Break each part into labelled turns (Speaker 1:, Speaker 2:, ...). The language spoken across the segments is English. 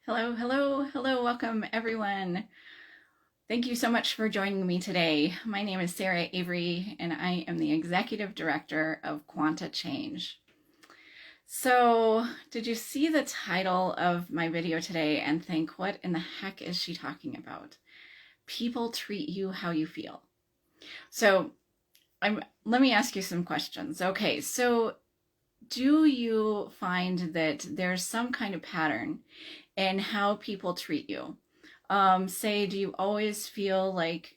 Speaker 1: Hello, hello, hello, welcome everyone. Thank you so much for joining me today. My name is Sarah Avery and I am the Executive Director of ChangeThat. So, did you see the title of my video today and think, what in the heck is she talking about? People treat you how you feel. So, let me ask you some questions. Okay, so do you find that there's some kind of pattern in how people treat you? Say, do you always feel like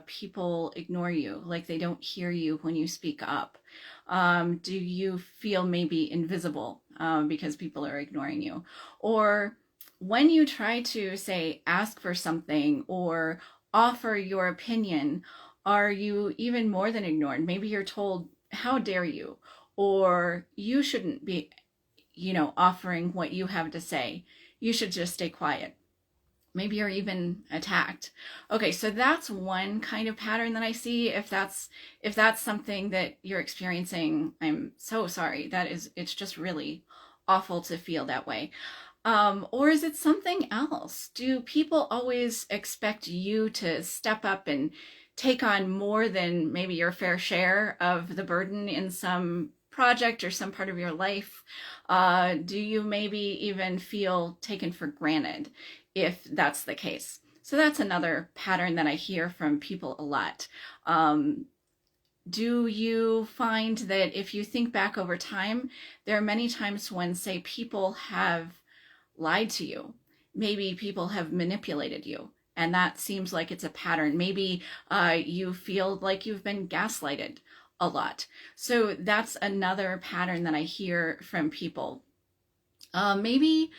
Speaker 1: people ignore you, like they don't hear you when you speak up? Do you feel maybe invisible because people are ignoring you? Or when you try to, say, ask for something or offer your opinion, are you even more than ignored? Maybe you're told, how dare you? Or you shouldn't be, offering what you have to say. You should just stay quiet. Maybe you're even attacked. Okay, so that's one kind of pattern that I see. If that's something that you're experiencing, I'm so sorry. It's just really awful to feel that way. Or is it something else? Do people always expect you to step up and take on more than maybe your fair share of the burden in some project or some part of your life? Do you maybe even feel taken for granted if that's the case? So that's another pattern that I hear from people a lot. Do you find that if you think back over time, there are many times when, say, people have lied to you? Maybe people have manipulated you, and that seems like it's a pattern. Maybe you feel like you've been gaslighted a lot. So that's another pattern that I hear from people. Maybe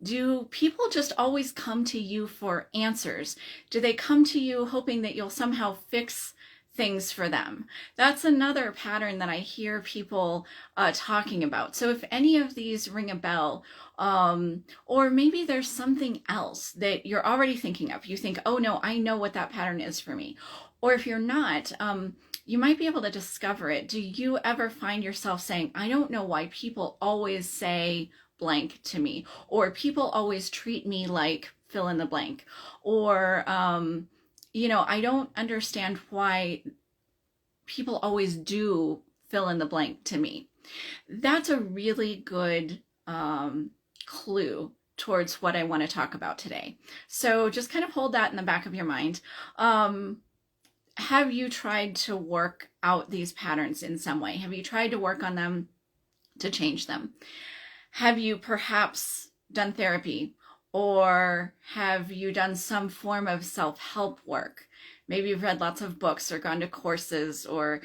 Speaker 1: do people just always come to you for answers? Do they come to you hoping that you'll somehow fix things for them? That's another pattern that I hear people talking about. So if any of these ring a bell, or maybe there's something else that you're already thinking of. You think, oh no, I know what that pattern is for me. Or if you're not, you might be able to discover it. Do you ever find yourself saying, I don't know why people always say blank to me, or people always treat me like fill in the blank, or I don't understand why people always do fill in the blank to me. That's a really good clue towards what I want to talk about today. So just kind of hold that in the back of your mind. Have you tried to work out these patterns in some way? Have you tried to work on them to change them? Have you perhaps done therapy, or have you done some form of self-help work? Maybe you've read lots of books or gone to courses, or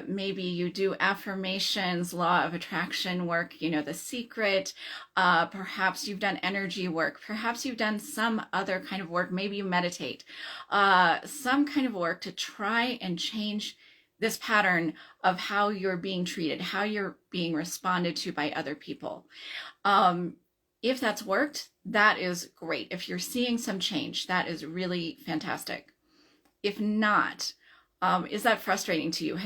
Speaker 1: maybe you do affirmations, law of attraction work, The Secret. Perhaps you've done energy work. Perhaps you've done some other kind of work. Maybe you meditate. Some kind of work to try and change this pattern of how you're being treated, how you're being responded to by other people. If that's worked, that is great. If you're seeing some change, that is really fantastic. If not, is that frustrating to you?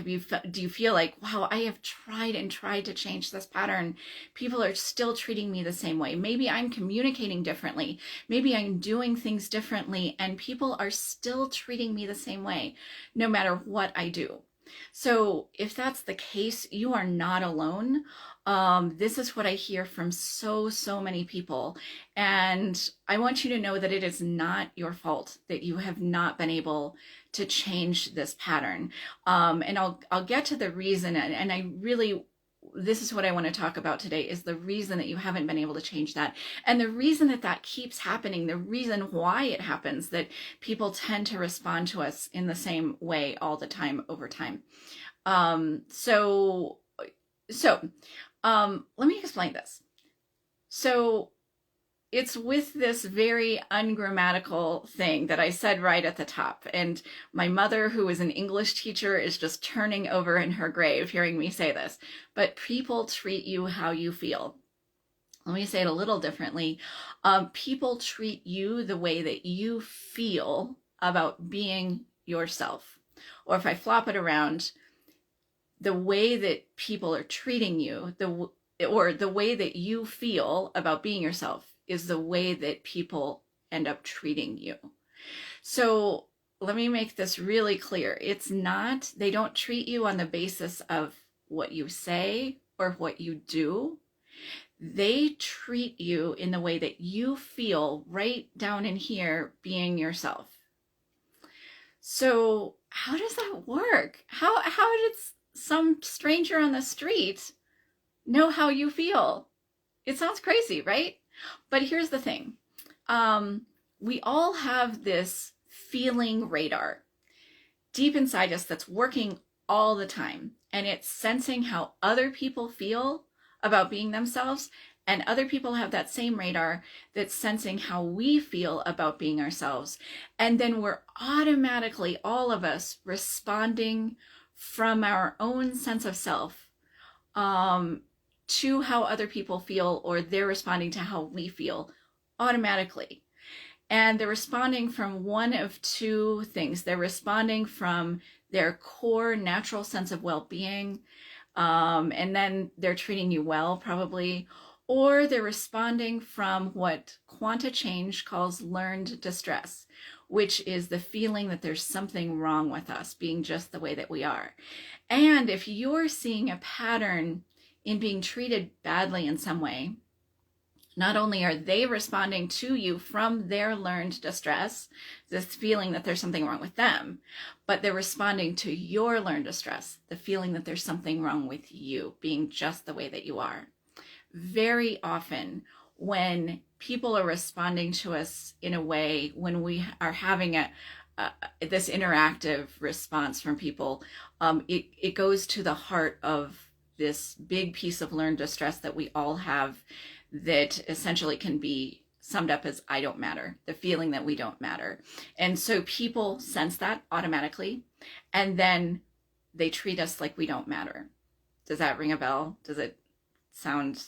Speaker 1: Do you feel like, wow, I have tried and tried to change this pattern. People are still treating me the same way. Maybe I'm communicating differently. Maybe I'm doing things differently, and people are still treating me the same way, no matter what I do. So if that's the case, you are not alone. This is what I hear from so many people. And I want you to know that it is not your fault that you have not been able to change this pattern. And I'll get to the reason, and this is what I want to talk about today, is the reason that you haven't been able to change that. And the reason that that keeps happening, the reason why it happens, that people tend to respond to us in the same way all the time over time. Let me explain this. So it's with this very ungrammatical thing that I said right at the top. And my mother, who is an English teacher, is just turning over in her grave hearing me say this. But people treat you how you feel. Let me say it a little differently. People treat you the way that you feel about being yourself. Or if I flop it around, the way that people are treating you, or the way that you feel about being yourself is the way that people end up treating you. So let me make this really clear. It's not, they don't treat you on the basis of what you say or what you do. They treat you in the way that you feel right down in here being yourself. So how does that work? How did some stranger on the street know how you feel? It sounds crazy, right? But here's the thing. We all have this feeling radar deep inside us that's working all the time. And it's sensing how other people feel about being themselves. And other people have that same radar that's sensing how we feel about being ourselves. And then we're automatically, all of us, responding from our own sense of self to how other people feel, or they're responding to how we feel automatically. And they're responding from one of two things. They're responding from their core natural sense of well-being, and then they're treating you well, probably, or they're responding from what Quanta Change calls learned distress, which is the feeling that there's something wrong with us being just the way that we are. And if you're seeing a pattern in being treated badly in some way, not only are they responding to you from their learned distress, this feeling that there's something wrong with them, but they're responding to your learned distress, the feeling that there's something wrong with you being just the way that you are. Very often when people are responding to us in a way, when we are having this interactive response from people, it goes to the heart of this big piece of learned distress that we all have, that essentially can be summed up as I don't matter, the feeling that we don't matter. And so people sense that automatically, and then they treat us like we don't matter. Does that ring a bell? Does it sound,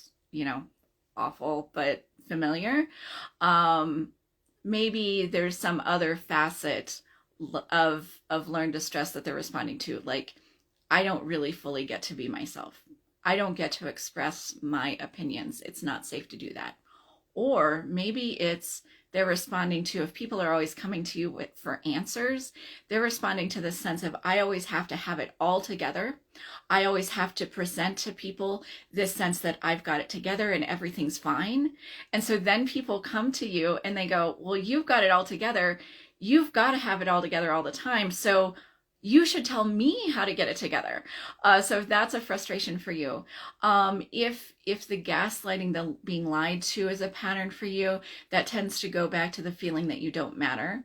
Speaker 1: awful but familiar? Maybe there's some other facet of learned distress that they're responding to, like, I don't really fully get to be myself. I don't get to express my opinions. It's not safe to do that. Or maybe it's they're responding to, if people are always coming to you for answers, they're responding to this sense of, I always have to have it all together. I always have to present to people this sense that I've got it together and everything's fine. And so then people come to you and they go, well, you've got it all together. You've got to have it all together all the time. So you should tell me how to get it together. So if that's a frustration for you, if the gaslighting, the being lied to is a pattern for you, that tends to go back to the feeling that you don't matter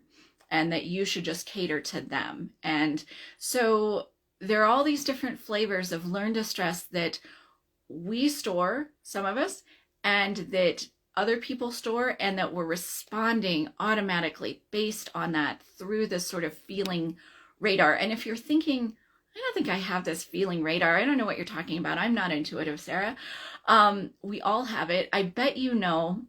Speaker 1: and that you should just cater to them. And so there are all these different flavors of learned distress that we store, some of us, and that other people store, and that we're responding automatically based on that through this sort of feeling radar. And if you're thinking, I don't think I have this feeling radar, I don't know what you're talking about, I'm not intuitive, Sarah. We all have it. I bet you know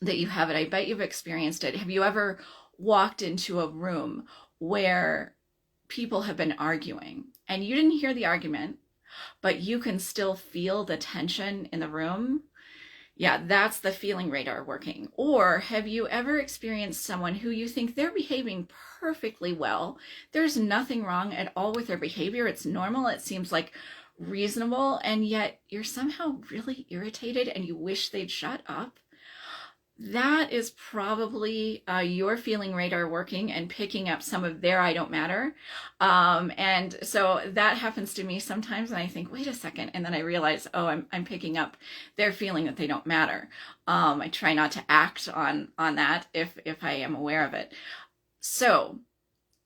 Speaker 1: that you have it. I bet you've experienced it. Have you ever walked into a room where people have been arguing and you didn't hear the argument, but you can still feel the tension in the room? Yeah, that's the feeling radar working. Or have you ever experienced someone who you think they're behaving perfectly well? There's nothing wrong at all with their behavior. It's normal. It seems like reasonable. And yet you're somehow really irritated and you wish they'd shut up. That is probably your feeling radar working and picking up some of their I don't matter. And so that happens to me sometimes, and I think, wait a second, and then I realize, oh, I'm picking up their feeling that they don't matter. I try not to act on that if I am aware of it. So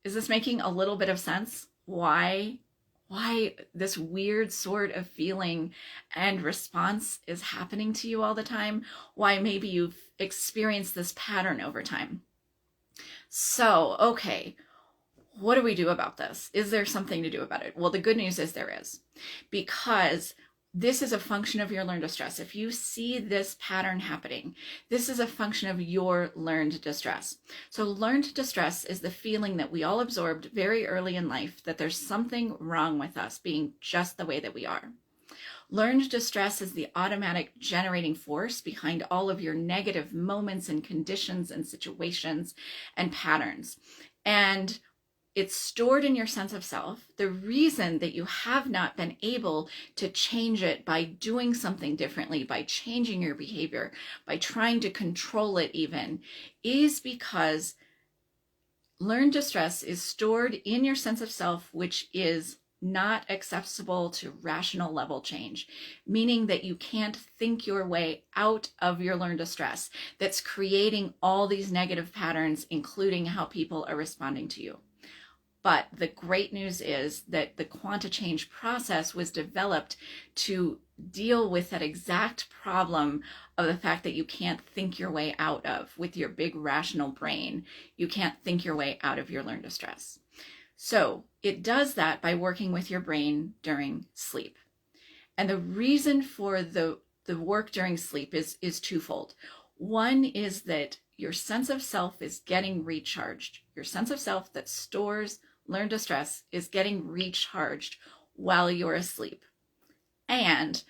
Speaker 1: is this making a little bit of sense? Why this weird sort of feeling and response is happening to you all the time? Why maybe you've experienced this pattern over time? So, okay, what do we do about this? Is there something to do about it? Well, the good news is there is, because this is a function of your learned distress. If you see this pattern happening, this is a function of your learned distress. So learned distress is the feeling that we all absorbed very early in life, that there's something wrong with us being just the way that we are. Learned distress is the automatic generating force behind all of your negative moments and conditions and situations and patterns. And it's stored in your sense of self. The reason that you have not been able to change it by doing something differently, by changing your behavior, by trying to control it even, is because learned distress is stored in your sense of self, which is not accessible to rational level change, meaning that you can't think your way out of your learned distress that's creating all these negative patterns, including how people are responding to you. But the great news is that the Quanta Change process was developed to deal with that exact problem of the fact that you can't think your way out of with your big rational brain. You can't think your way out of your learned distress. So it does that by working with your brain during sleep. And the reason for the work during sleep is twofold. One is that your sense of self is getting recharged. Your sense of self that stores learned distress is getting recharged while you're asleep. And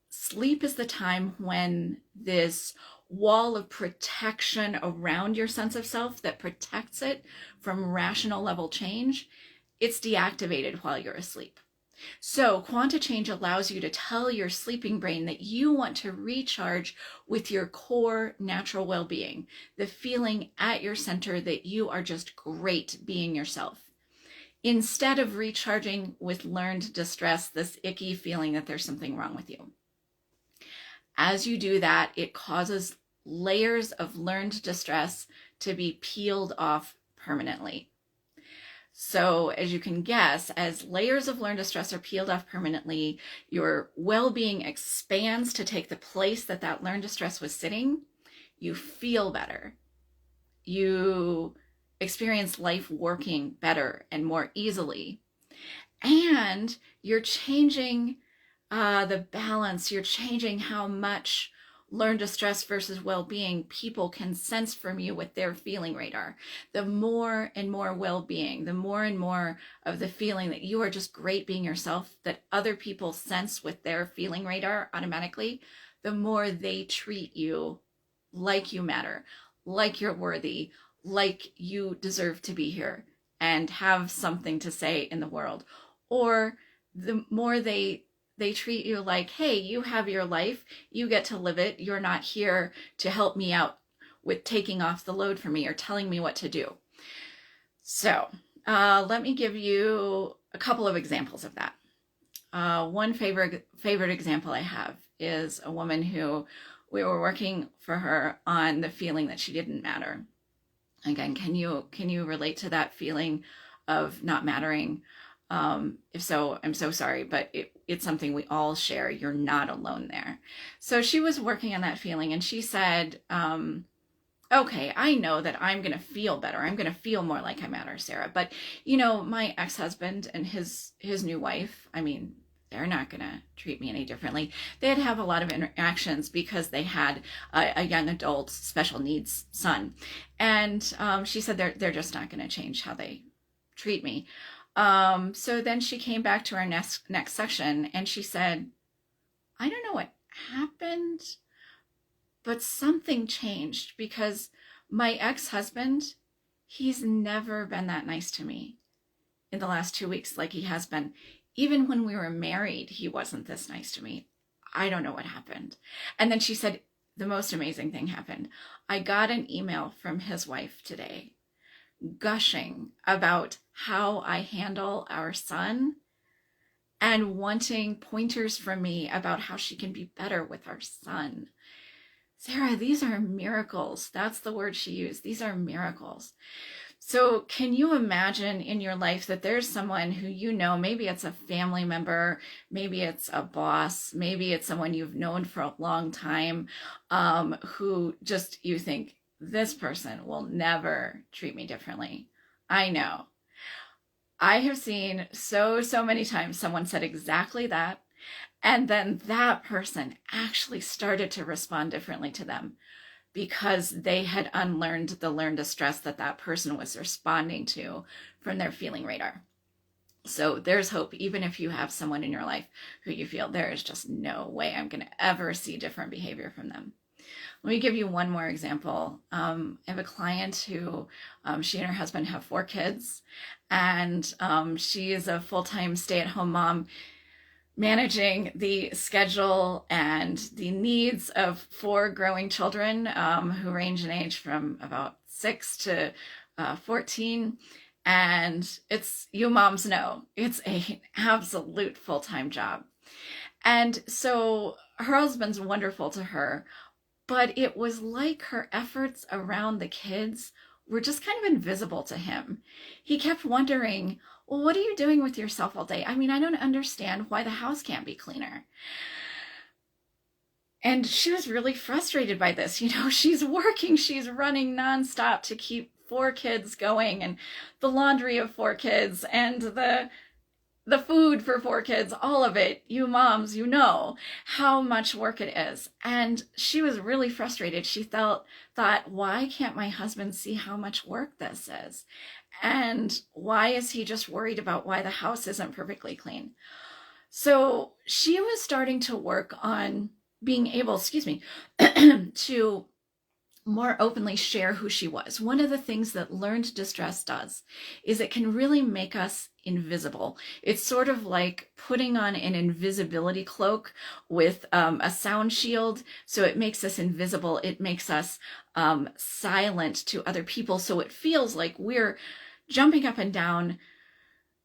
Speaker 1: sleep is the time when this wall of protection around your sense of self that protects it from rational level change, it's deactivated while you're asleep. So Quanta Change allows you to tell your sleeping brain that you want to recharge with your core natural well-being, the feeling at your center that you are just great being yourself, instead of recharging with learned distress, this icky feeling that there's something wrong with you. As you do that, it causes layers of learned distress to be peeled off permanently. So as you can guess, as layers of learned distress are peeled off permanently, your well-being expands to take the place that that learned distress was sitting. You feel better. You experience life working better and more easily. And you're changing the balance. You're changing how much learned distress versus well-being people can sense from you with their feeling radar. The more and more well-being, the more and more of the feeling that you are just great being yourself that other people sense with their feeling radar automatically, the more they treat you like you matter, like you're worthy, like you deserve to be here and have something to say in the world. Or the more they treat you like, hey, you have your life, you get to live it, you're not here to help me out with taking off the load for me or telling me what to do. So let me give you a couple of examples of that. One favorite example I have is a woman who we were working for her on the feeling that she didn't matter. Again, can you relate to that feeling of not mattering? If so, I'm so sorry, but it's something we all share. You're not alone there. So she was working on that feeling, and she said, okay, I know that I'm going to feel better. I'm going to feel more like I matter, Sarah. But, my ex-husband and his new wife, I mean, they're not going to treat me any differently. They'd have a lot of interactions because they had a young adult special needs son. And she said they're just not going to change how they treat me. So then she came back to our next section and she said, I don't know what happened, but something changed because my ex-husband, he's never been that nice to me in the last 2 weeks like he has been. Even when we were married, he wasn't this nice to me. I don't know what happened. And then she said, the most amazing thing happened. I got an email from his wife today gushing about how I handle our son and wanting pointers from me about how she can be better with our son. Sarah, these are miracles. That's the word she used. These are miracles. So can you imagine in your life that there's someone who maybe it's a family member, maybe it's a boss, maybe it's someone you've known for a long time, who just you think, this person will never treat me differently. I know. I have seen so many times someone said exactly that, and then that person actually started to respond differently to them because they had unlearned the learned distress that person was responding to from their feeling radar. So there's hope, even if you have someone in your life who you feel there is just no way I'm going to ever see different behavior from them. Let me give you one more example. I have a client who, she and her husband have 4 kids, and she is a full-time stay-at-home mom, managing the schedule and the needs of 4 growing children who range in age from about 6 to 14. And it's, you moms know, it's an absolute full-time job. And so her husband's wonderful to her, but it was like her efforts around the kids were just kind of invisible to him. He kept wondering, well, what are you doing with yourself all day? I mean, I don't understand why the house can't be cleaner. And she was really frustrated by this. You know, she's working, she's running nonstop to keep 4 kids going, and the laundry of 4 kids, and the food for 4 kids, all of it. You moms, you know how much work it is. And she was really frustrated. She thought, why can't my husband see how much work this is? And why is he just worried about why the house isn't perfectly clean? So she was starting to work on being able, to more openly share who she was. One of the things that learned distress does is it can really make us invisible. It's sort of like putting on an invisibility cloak with a sound shield. So it makes us invisible. It makes us silent to other people. So it feels like we're jumping up and down,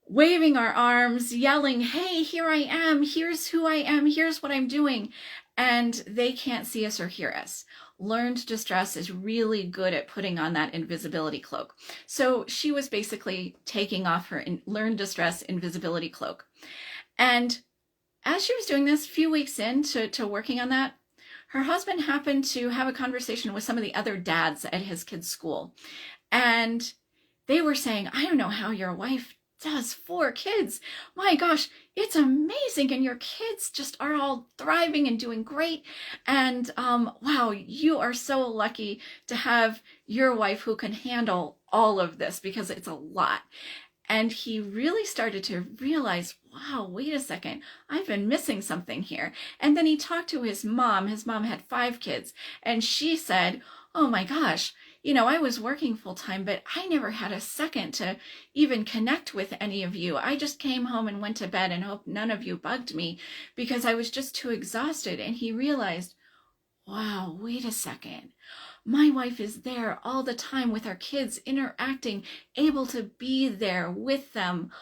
Speaker 1: waving our arms, yelling, hey, here I am. Here's who I am. Here's what I'm doing. And they can't see us or hear us. Learned distress is really good at putting on that invisibility cloak. So she was basically taking off her learned distress invisibility cloak. And as she was doing this, a few weeks into working on that, her husband happened to have a conversation with some of the other dads at his kids' school. And they were saying, I don't know how your wife does 4 kids. My gosh, it's amazing. And your kids just are all thriving and doing great. And wow, you are so lucky to have your wife who can handle all of this, because it's a lot. And he really started to realize, wow, wait a second, I've been missing something here. And then he talked to his mom. His mom had 5 kids. And she said, oh my gosh, you know, I was working full time, but I never had a second to even connect with any of you. I just came home and went to bed and hoped none of you bugged me because I was just too exhausted. And he realized, wow, wait a second. My wife is there all the time with our kids, interacting, able to be there with them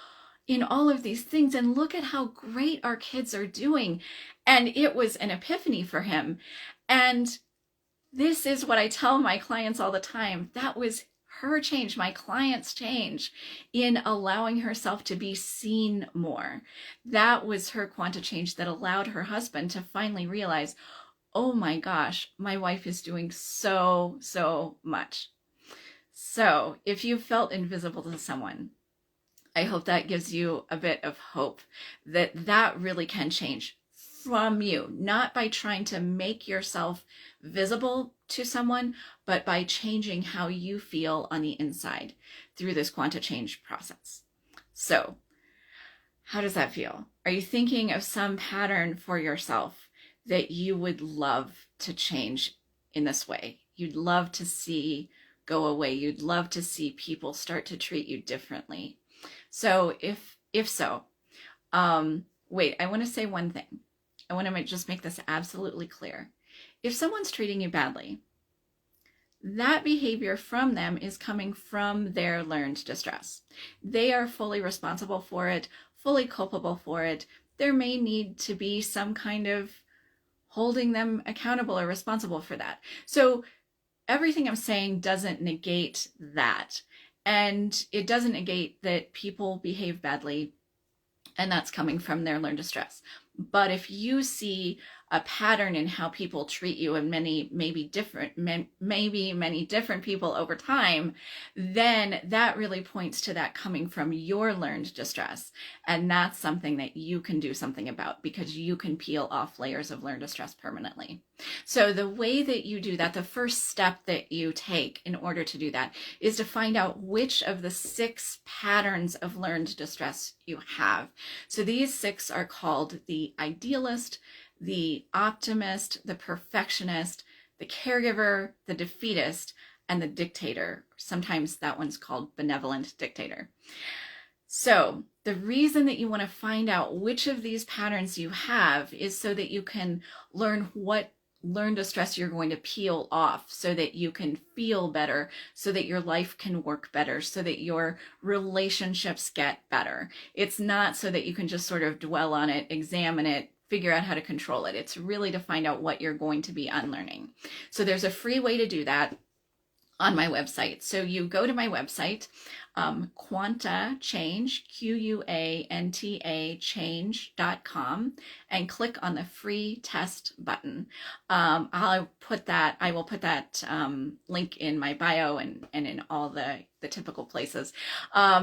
Speaker 1: in all of these things. And look at how great our kids are doing. And it was an epiphany for him. And this is what I tell my clients all the time. That was her change, my client's change, in allowing herself to be seen more. That was her quanta change that allowed her husband to finally realize, oh my gosh, my wife is doing so much. So if you felt invisible to someone, I hope that gives you a bit of hope that really can change from you, not by trying to make yourself visible to someone, but by changing how you feel on the inside through this quanta change process. So how does that feel? Are you thinking of some pattern for yourself that you would love to change in this way? You'd love to see go away. You'd love to see people start to treat you differently. So if so, wait, I want to say one thing. I want to just make this absolutely clear. If someone's treating you badly, that behavior from them is coming from their learned distress. They are fully responsible for it, fully culpable for it. There may need to be some kind of holding them accountable or responsible for that. So everything I'm saying doesn't negate that. And it doesn't negate that people behave badly, and that's coming from their learned distress. But if you see a pattern in how people treat you and many different people over time, then that really points to that coming from your learned distress. And that's something that you can do something about, because you can peel off layers of learned distress permanently. So the way that you do that, the first step that you take in order to do that, is to find out which of the 6 patterns of learned distress you have. So these 6 are called the idealist, the optimist, the perfectionist, the caregiver, the defeatist, and the dictator. Sometimes that one's called benevolent dictator. So the reason that you want to find out which of these patterns you have is so that you can learn what learned distress you're going to peel off, so that you can feel better, so that your life can work better, so that your relationships get better. It's not so that you can just sort of dwell on it, examine it, figure out how to control it. It's really to find out what you're going to be unlearning. So there's a free way to do that on my website. So you go to my website, Quanta Change, Quanta change.com, and click on the free test button. I will put that link in my bio and in all the typical places.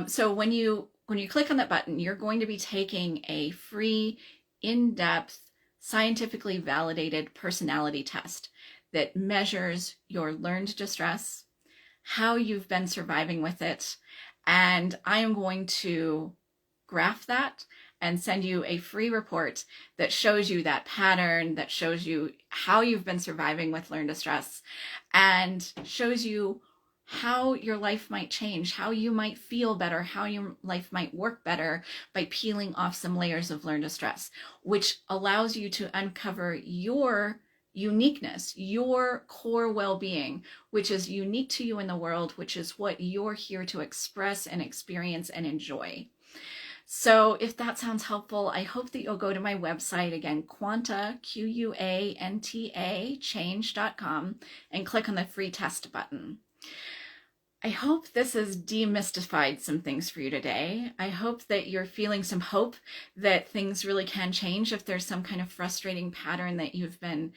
Speaker 1: So when you click on that button, you're going to be taking a free, in-depth, scientifically validated personality test that measures your learned distress, how you've been surviving with it, and I am going to graph that and send you a free report that shows you that pattern, that shows you how you've been surviving with learned distress, and shows you how your life might change, how you might feel better, how your life might work better by peeling off some layers of learned distress, which allows you to uncover your uniqueness, your core well-being, which is unique to you in the world, which is what you're here to express and experience and enjoy. So if that sounds helpful, I hope that you'll go to my website, again, Quanta, Quanta, change.com, and click on the free test button. I hope this has demystified some things for you today. I hope that you're feeling some hope that things really can change if there's some kind of frustrating pattern that you've been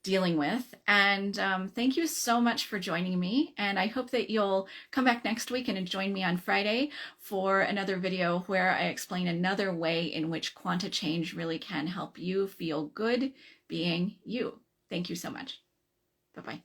Speaker 1: dealing with. And thank you so much for joining me. And I hope that you'll come back next week and join me on Friday for another video where I explain another way in which Quanta Change really can help you feel good being you. Thank you so much. Bye-bye.